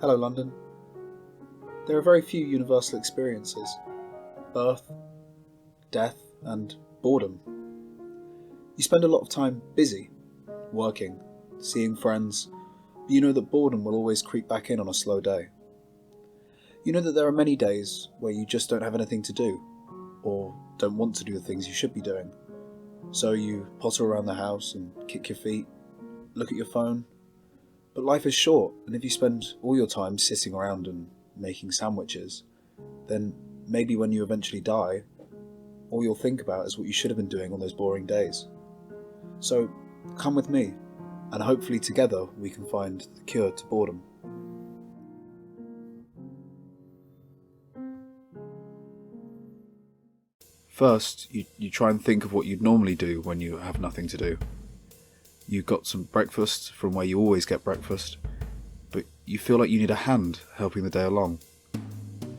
Hello, London. There are very few universal experiences: birth, death, and boredom. You spend a lot of time busy, working, seeing friends, but you know that boredom will always creep back in on a slow day. You know that there are many days where you just don't have anything to do, or don't want to do the things you should be doing. So you potter around the house and kick your feet, look at your phone. But life is short, and if you spend all your time sitting around and making sandwiches, then maybe when you eventually die, all you'll think about is what you should have been doing on those boring days. So come with me, and hopefully together we can find the cure to boredom. First, you try and think of what you'd normally do when you have nothing to do. You got some breakfast from where you always get breakfast, but you feel like you need a hand helping the day along.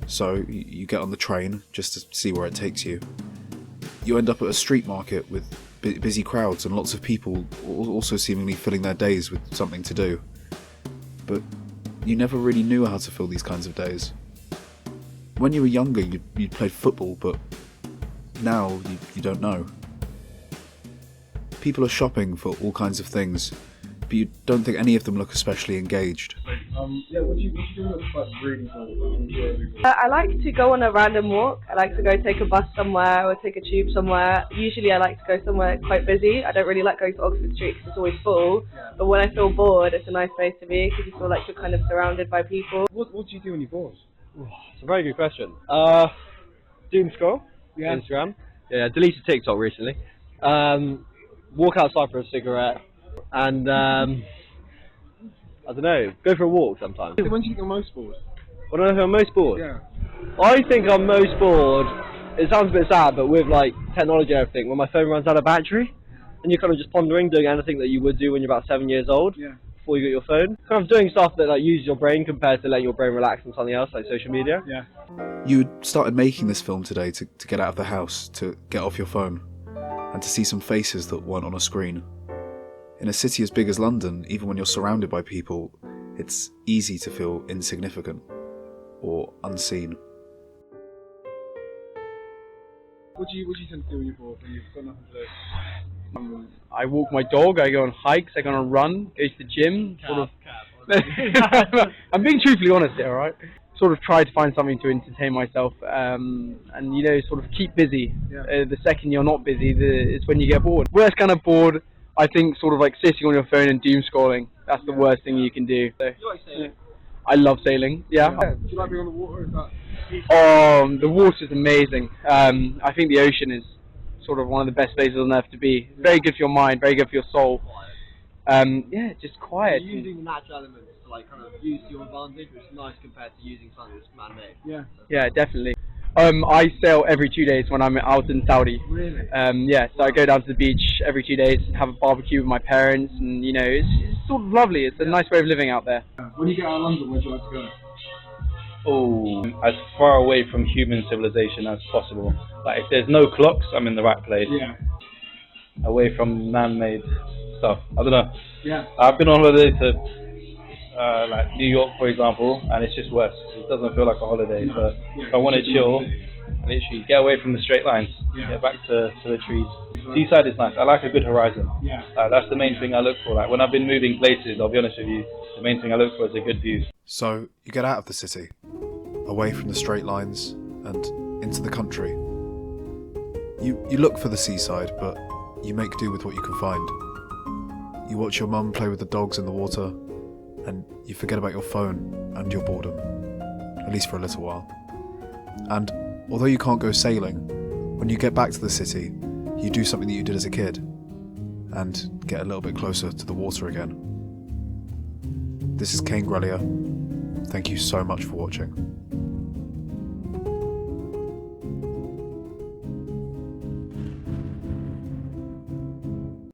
So you get on the train just to see where it takes you. You end up at a street market with busy crowds and lots of people also seemingly filling their days with something to do. But you never really knew how to fill these kinds of days. When you were younger, you'd played football, but now you don't know. People are shopping for all kinds of things, but you don't think any of them look especially engaged. What do you do that's like really bored? I like to go on a random walk. I like to go take a bus somewhere or take a tube somewhere. Usually I like to go somewhere quite busy. I don't really like going to Oxford Street because it's always full. But when I feel bored, it's a nice place to be because you feel like you're kind of surrounded by people. What do you do when you're bored? It's a very good question. Doom scroll, Instagram. Yeah, deleted TikTok recently. Walk outside for a cigarette, and I don't know, go for a walk sometimes. When do you think you're most bored? When I think I'm most bored? Yeah. I think I'm most bored, it sounds a bit sad, but with like technology and everything, when my phone runs out of battery, and you're kind of just pondering, doing anything that you would do when you're about 7 years old, before you got your phone. Kind of doing stuff that like uses your brain compared to letting your brain relax on something else, like social media. Yeah. You started making this film today to get out of the house, to get off your phone, and to see some faces that weren't on a screen. In a city as big as London, even when you're surrounded by people, it's easy to feel insignificant or unseen. What do you tend to do when you're bored, when you've got nothing to do? I walk my dog, I go on hikes, I go on a run, go to the gym, I'm being truthfully honest here, alright? Sort of try to find something to entertain myself, and sort of keep busy. The second you're not busy, it's when you get bored. Worst kind of bored, I think, sort of like sitting on your phone and doom scrolling. That's the worst thing you can do. So, You like sailing? I love sailing, yeah. Do you like being on the water? Is that... The water's amazing. I think the ocean is sort of one of the best places on earth to be. Very good for your mind, very good for your soul. Just quiet. You're using the natural elements to like kind of use to your advantage, which is nice compared to using something that's man-made. Yeah. Yeah, definitely. I sail every 2 days when I'm out in Saudi. Really? So I go down to the beach every 2 days and have a barbecue with my parents, and it's sort of lovely. It's a nice way of living out there. When you get out of London, where do you like to go? Oh, as far away from human civilization as possible. Like if there's no clocks, I'm in the right place. Yeah. Away from man-made stuff. I don't know. Yeah. I've been on holiday to like New York, for example, and it's just worse. It doesn't feel like a holiday. So if I want to chill, literally get away from the straight lines, get back to the trees. Seaside is nice. I like a good horizon. Yeah. That's the main thing I look for. Like when I've been moving places, I'll be honest with you, the main thing I look for is a good view. So you get out of the city, away from the straight lines, and into the country. You look for the seaside, but you make do with what you can find. You watch your mum play with the dogs in the water, and you forget about your phone and your boredom, at least for a little while. And although you can't go sailing, when you get back to the city, you do something that you did as a kid, and get a little bit closer to the water again. This is Kane Grellier. Thank you so much for watching.